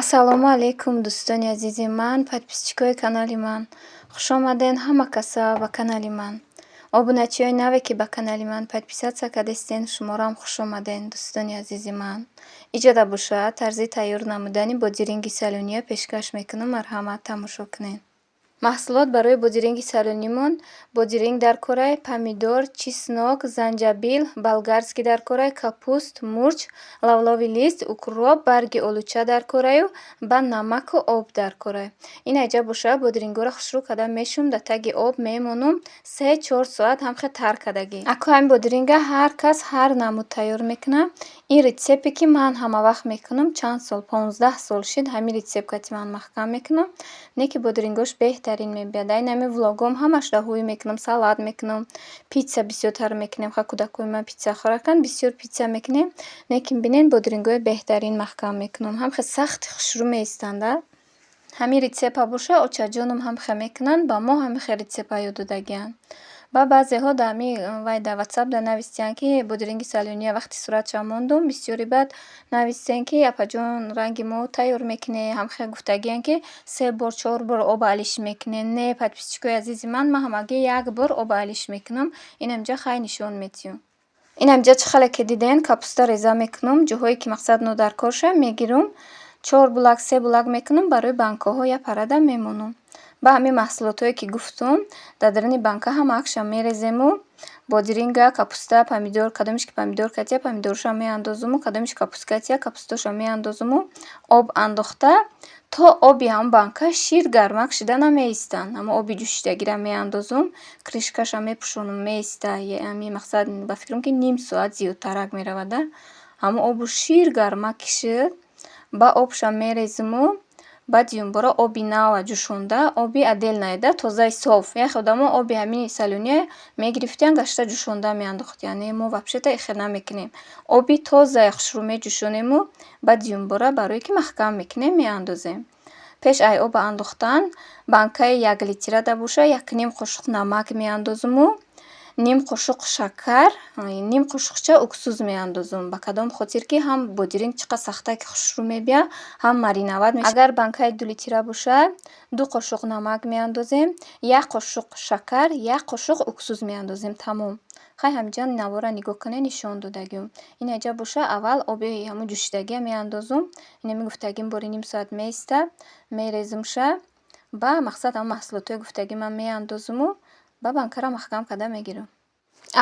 Ассалому алайкум, дӯстони азизи ман, подписчикои канали ман. Хушомадед ҳама каса ба канали ман. Обуначиҳои наве ки ба канали ман подписатсия кардастен, шумоram хушомадед, дӯстони азизи ман. Иҷода бошад, тарзи тайёр намудани бодиринги салония пешкаш мекунам. Марҳамат, тамошо кунед. маҳсулот барои бодиринги салонимон: бодиринг дар кораи, помидор, чеснок, занҷабил, болгарский дар кораи, капуст, мурч, лавлови лист, укроп, барги олуча дар кораю ба намаку об дар корай. Ин аҷа бошад, бодирингҳоро хушрӯ карда мешум, дар таги об мемонум 3-4 соат ҳамхе тар кардагӣ. Ако ҳамин бодиринга ҳар кас ҳар намуд тайёр мекунад. Ин ритсепте ки ман ҳама вақт мекунам, чанд сол, 15 сол шид ҳамин ритсепти ман маҳкам мекунам. Не ки бодирингош беҳтарин мебияд. Дар ин ҳамин влогом ҳамаш раҳӯӣ мекунам, салат мекунам, питса бисёртар мекунем. Ха кӯдакои ман питса хӯракан, бисёр питса мекунем. Лекин бинед бодирингҳои беҳтарин маҳкам мекунам. ҳамхе сахти хушрӯ меистанда. ҳамин ритсепа боша очаҷоном ҳамхе мекунанд, ба мо ҳамихе ритсепа ёд додагиянд. Ба баъзеҳо дар дар WhatsApp навистиянд ки бодиринги салония вақти суратша мондум, бисёри баъд навистен ки апаҷон ранги мо тайёр мекунӣ, ҳамхе гуфтагиянд ки 3 бор 4 бор об алиш мекунед. Не, подписчикои азизи ман ҳамагӣ 1 бор об алиш мекунам. ин ҳамҷа хай нишон медиҳам. ин ҳамҷа чӣ хеле ки диден, капуста реза мекунам, ҷоҳое ки мақсад нодаркорша мегирам, 4 булак 3 булак мекунам, барои банкаҳо я парада мемонам. Ба ҳамин маҳсулотое ки гуфтум дар даруни банка ҳамаакша мерезему. Бодиринга, капуста, помидор, кадомиш ки помидор катия, помидорша меандозуму, кадомиш капуст катия, капустоша меандозуму. Об андохта то оби ҳамн банка шир гармак шида намеистанд. ҳамн оби ҷӯшидагиро меандозум, кришкаша мепӯшонам, меиста. Яъни мақсад ба фикрам ки ним соат зиёдтарак меравада. ҳамн обу шир гармак кишид, ба обша мерезиму. Баъд юмбора оби нава ҷӯшонда, оби отдельное да, тозаи соф. Яхе одамон оби ҳамини салония мегирифтиянд, гашта ҷӯшонда меандохтиянд. Не, мо вообще-то ихе намекунем. Оби тозаи хушрӯ меҷӯшонему, баъд юмбора барое ки маҳкам мекунем, меандозем. Пеш аз оба андохтан, банкаи 1 литрада боша, 1 қошуқ намак меандозуму, 1 қошуқ шакар, 1 қошуқча уксус меандозум. Ба кадом хотир ки ҳам бодиринг чӣ қадр сахта ки хушрӯ мебияд, ҳам мариноват мешавад. Агар банкаи 2 литра бошад, 2 қошуқ намак меандозем, 1 қошуқ шакар, 1 қошуқ уксус меандозем. Тамом. хай ҳамҷа навора нигоҳ кунед, нишон додагиам. ин аҷа боша, аввал оби ҳамн ҷӯшидагия меандозум. инами гуфтагим бори ним соат меиста, мерезумша. ба мақсад ҳамн маҳсулотҳои гуфтагимам меандозуму, ба банкаро маҳкам карда мегирам.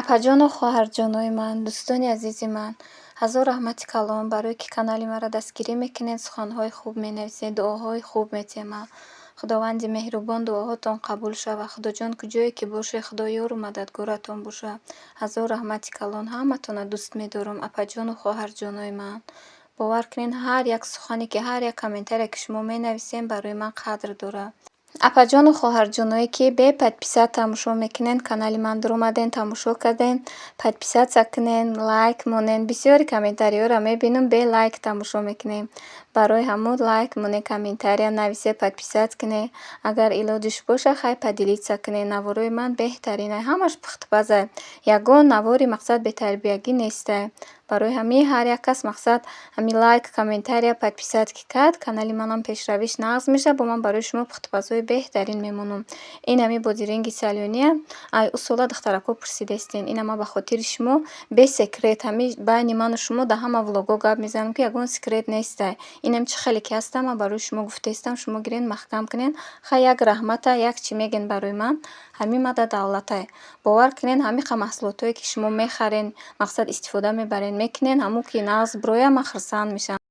апаҷону хоҳарҷонои ман, дӯстони азизи ман, ҳазор раҳмати калон барое ки канали маро дастгирӣ мекунед, суханҳои хуб менависед, дуоҳои хуб метемад. худованди меҳрубон дуоҳотон қабул шавад. худоҷон куҷое ки бошед, худо ёру мададгоратон бошад. ҳазор раҳмати калон, ҳаматонро дӯст медорам. апаҷону хоҳарҷонои ман, бовар кунед, ҳар як сухане ки ҳар як комментарие ки шумо менависед барои ман қадр дорад. апаҷону хоҳарҷоное ки бе подписат тамошо мекунед, канали ман дуромаден, тамошо карден, подписатсия кунед, лайк монед. бисёри комментариёро мебинам бе лайк тамошо мекунед. барои ҳамун лайк монед, комментария нависед, подписат кунед. агар илоҷиш боша, хай падилитсия кунед. наворои ман беҳтаринай, ҳамаш пухтупазай. ягон навори мақсад бетарбиягӣ нестай. барои ҳамин ҳар як кас мақсад ҳамин лайк, комментария, подписат ки кард, канали манам пешравиш нағз мешавад. бо ман барои шумо пухтупазҳои беҳтарин мемонам. ин ҳамин бодиринги салония. ай усола духтарако пурсидастен. ин ҳама ба хотири шумо, бе секрет. ҳамин байни ману шумо дар ҳама влого гап мезанам ки ягон секрет нестай. инам чӣ хеле ки ҳастам, ман барои шумо гуфтаистам. шумо гирен маҳкам кунед. хай як раҳмата, як чӣ мегӯен барои ман. ҳамин мада давлатай. бовар кунед, ҳамин ха маҳсулотое ки шумо мехарен, мақсад истифода мебарен, мекунен, ҳамон ки нағз бирояд, ман хурсанд мешавам.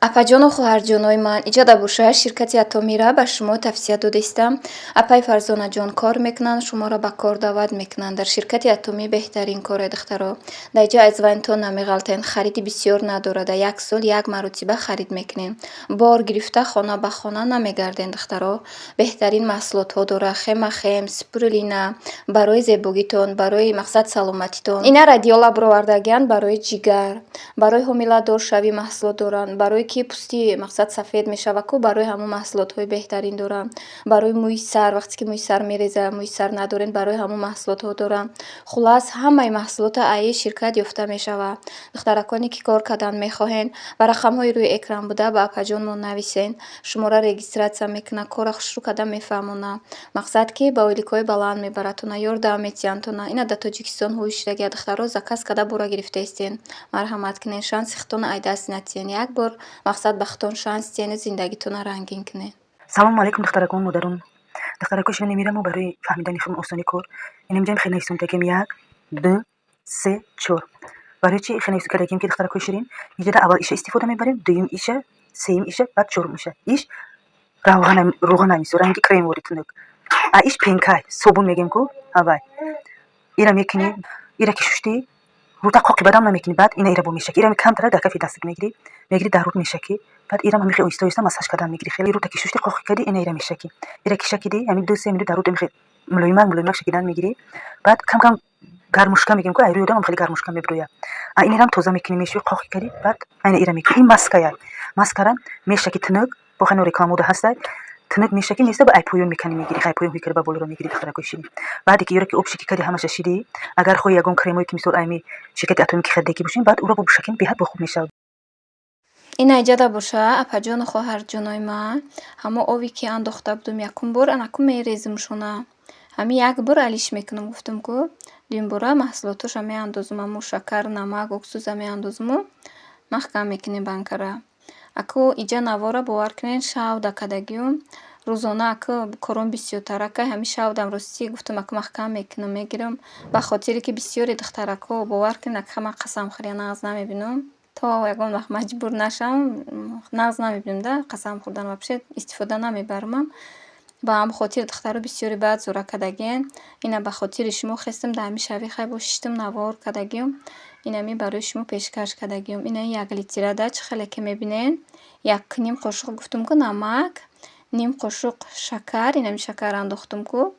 апаҷону хоҳарҷонои ман, иҷода бошад, ширкати Атомира ба шумо тавсия додаистам. апай Фарзонаҷон кор мекунанд, шуморо ба кор даъват мекунанд. дар ширкати Атомӣ беҳтарин кore духтаро. дар ҷо аз вайнтон намеғалтен, хариди бисёр надорад. дар як сол як маротиба харид мекунем. бор гирифта хона ба хона намегарден духтаро. беҳтарин маҳсулотҳо дорад. хемахем, спирулина, барои зебогитон, барои мақсад саломатитон. ина радиола бировардагиянд барои ҷигар, барои ҳомиладоршавӣ маҳсулот доранд, барои ки пӯсти мақсад сафед мешава ку барои ҳамон маҳсулотҳои беҳтарин дорам. Барои мӯи сар, вақте ки мӯи сар мереза, мӯи сар надорен, барои ҳамон маҳсулотҳо дорам. Хулас ҳамаи маҳсулота аи ширкат ёфта мешава. Духтараконе ки кор кардан мехоҳен ба рақамҳои рӯи экран буда ба апаҷонмон нависен. Шумора регистратсия мекуна, кора хушрӯ карда мефаҳмона. Мақсад ки ба ойликҳои баланд мебаратона, ёрдам метиянтона. Ина да Тоҷикистон ҳуишдагия духтаро заказ карда бура гирифтаистен. Марҳамат кунен, шанси хитона ай даст натиен. Як бор мақсад ба хитон шанс тиени зиндагитона рангин кунен. салому алайкум духтаракон, модарон. Духтаракон шина немираму барои фаҳмидани хеле осони кор. Инамҷам хеле нависун тагим 1 2 3 4. Барои чи хеле нависун кардагим ки духтаракои ширин. Иҷода аввал иша истифода мебарем, дуюм иша, сеюм иша, баъд чорум иша. Иш равған амису ранги кремвори тунук. А иш пенкай, собун мегем ку авай. Ира мекунӣ, ира ки шушти, рута қоқи бадам намекунӣ, баъд ина ира бо мешаки. Ира камтара дар кафи дастик мегирӣ дар руд мешаки. Баъд ира мамихе оҳиста масаж кардан мегирӣ. Хеле рута ки шушти қоқи кади, ина ира мешаки. Ира ки шакиди, ҳамин 2-3 минут дар руд мехе мулоимак шакидан мегирӣ. Баъд кам гармушка мегем ку ай рӯи одам хеле гармушка меброя. А инирам тоза мекунӣ, мешӯи қоқи кади, баъд айна ира мекунӣ. Ин маская. Маскара мешаки тунук, бо хано рекламода ҳастай. Тунук мешаки неста ба айпоён мекани мегирӣ. Айпоён ҳуй кара ба болоро мегирӣ духтаракои ширин. Баъде ки ёра ки об шики кади ҳамаша шидӣ, агар хоҳӣ ягон кремое ки мисол айми ширкати атомики хардагӣ бошин, баъд ӯро бо бушакин беҳад бо хуб мешавад. Ина иҷада боша апаҷону хоҳарҷонои ман, ҳамо ове ки андохта будум якум бор анаку мерезимшона. Ҳамин як бор алиш мекунам гуфтам ку. Дуюм бора маҳсулотоша меандозум, ҳамо шакар, намак, уксуса меандозуму маҳкам мекунем банкара. Аку иҷа навора бовар кунен шавда кадагиум. Рӯзона аку корон бисёртаракай ҳамин шавдам ростӣ гуфтам аку маҳкам мекунам мегирам. Ба хотире ки бисёре духтарако бовар кунед ака ман қасам хӯрия нағз намебинам. То ягон вақт маҷбур нашам, нағз намебинам да қасам хӯрдан вобше истифода намебарам. Ба ҳам хотир духтаро бисёре баъд зора кадагиен. Ина ба хотири шумо хестам да ҳамин шави хай бо шиштам навор кадагиум. Инами барои шумо пешкаш кадагиум. Ина 1 литрада чӣ хеле ки мебинен. 1 ним қошуқ гуфтам ку намак, ним қошуқ шакар, инами шакар андохтам ку.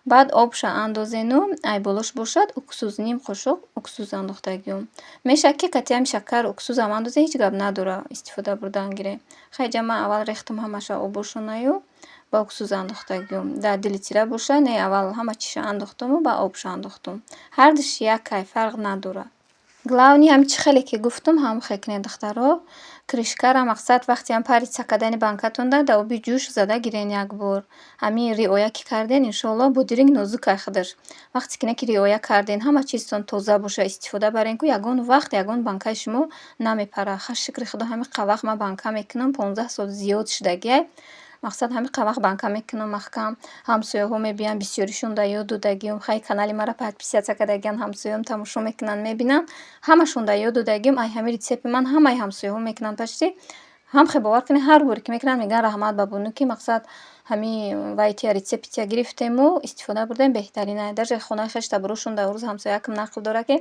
Баъд обша андозену ай болош бошад уксус, ним қошуқ уксус андохтагиум. Мешавад ки қатъиям шакар уксусам андозе ҳеҷ гап надора истифода бурдан гире. Хайҷа ман аввал рехтам ҳамаша обошонаю ба уксус андохтагиум. Да 2 литра боша, не аввал ҳама чиша андохтаму ба обша андохтам. Ҳардуш якай фарқ надора. Главни ҳам чӣ хеле ки гуфтам ҳам хекунед духтаро. Кришкара мақсад вақтиам парица кадани банкатонда да оби ҷӯш зада гирен як бор. Ҳамин риоя ки карден иншоалло бодиринг нозукай худаш. Вақте ки на ки риоя карден ҳама чизтон тоза боша истифода барен ку ягон вақт ягон банкаи шумо намепара. Ха шукри худо ҳамин қавақ ман банка мекунам 15 сол зиёд шудагиай. Мақсад ҳамин қавақ банка мекунам маҳкам. Ҳамсояҳо мебиян бисёришон да ёд додагиум. Хай канали мара подписатсия кадагиан ҳамсоям тамошо мекунанд мебинанд. Ҳамашон да ёд додагиум. Ай ҳамин рецепти ман ҳамаи ҳамсояҳо мекунанд почти. Ҳам хе бовар кунед ҳар боре ки мекунанд мегӯянд раҳмат ба буну ки мақсад ҳамин вайтия рецептия гирифтему истифода бурдем беҳтаринай. Даже хонаи хештаборошон да рӯз ҳамсоякам нақл дора ки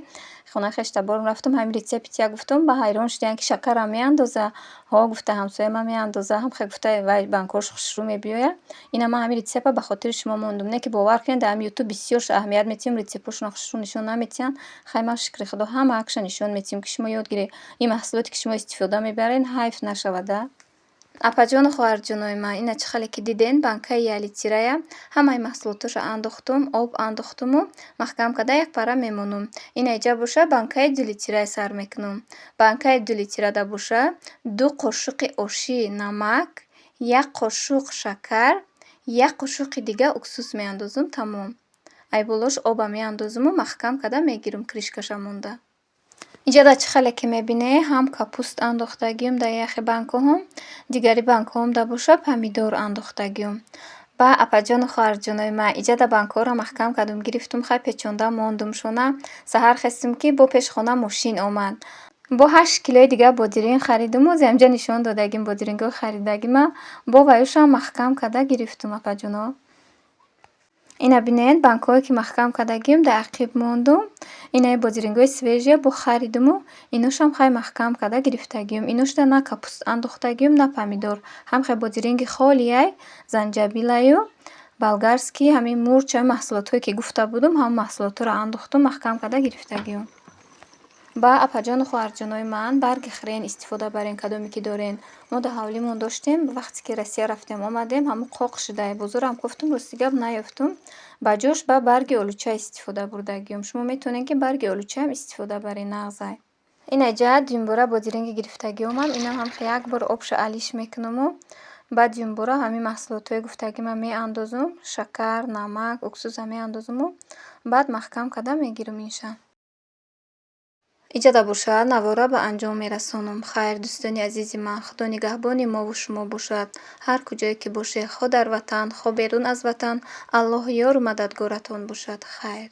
хонаи хештаборам рафтам ҳамин рецептия гуфтам ба ҳайрон шудиянд ки шакарам меандоза. Ҳо гуфта ҳамсоя ман меандоза. Ҳам хе гуфта вай банкош хушрӯ мебиёяд. Ина ман ҳамин рецепта ба хотири шумо мондум. Не ки бовар кунед дар ҳамин ютуб бисёрш аҳамият метиҳем рецептҳошона хушрӯ нишон наметиҳанд. Хай ман шукри худо ҳамаакша нишон метиҳем ки шумо ёд гиред. Ин маҳсулоте ки шумо истифода мебарен ҳайф нашавада. Апаҷону хоҳарҷонои ман, ина чӣ хеле ки диден банкаи 1 литрая ҳамаи маҳсулоташа андохтум, об андохтуму маҳкам карда як пара мемонум. Ина иҷа боша банкаи 2 литрая сар мекунам. Банкаи 2 литрада боша 2 қошуқи оши намак, 1 қошуқ шакар, 1 қошуқи дига уксус меандозум тамом. Ай болош оба меандозуму маҳкам карда мегирам кришкаша монда. Иҷада чӣ хеле ки мебинед ҳам капуст андохтагиум дар яхи банкаҳом, дигари банкаҳом да боша помидор андохтагиум. Ба апаҷону хоҳарҷонои ман иҷада банкаҳоро маҳкам кардум гирифтум хай печонда мондум шона. Саҳар хестам ки бо пешхона мошин омад. Бо 8 килои дига бодиринг харидуму замҷа нишон додагим бодирингҳои харидагима бо ваюшам маҳкам карда гирифтум апаҷоно. Ина бинед банкҳое ки маҳкам кардагиум дар ақиб мондум. Инаи бодирингҳои свежия бо харидуму иношам хай маҳкам карда гирифтагиум. Иношда на капуст андохтагиум, на помидор. Ҳам хай бодиринги холияй, занҷабилаю, болгарский, ҳамин мурча маҳсулотҳое ки гуфта будум ҳамон маҳсулотҳоро андохтум маҳкам карда гирифтагиум. ба апаҷону хоҳарҷонои ман барги хирен истифода барен кадоме ки дорен. Мо дар ҳавлимон доштем, вақте ки Россия рафтем омадем, ҳамун қоқ шуда. Бозорам гуфтум рости гап наёфтум. Ба ҷош ба барги олуча истифода бурдагиём. Шумо метавонед ки барги олучаам истифода баред, нағзай. Инаҷа дюймбора бодиринги гирифтагиёмам. Инам ҳамихе як бор обша алиш мекунаму баъд дюймбора ҳамин маҳсулотҳои гуфтагима меандозум. Шакар, намак, уксуса меандозуму баъд маҳкам карда мегирам инша. Иҷода бошад, навора ба анҷом мерасонам. Хайр, дӯстони азизи ман, худо нигаҳбони мову шумо бошад. Ҳар куҷое ки бошед, хо дар ватан, хо берун аз ватан, Аллоҳ ёру мададгоратон бошад. Хайр.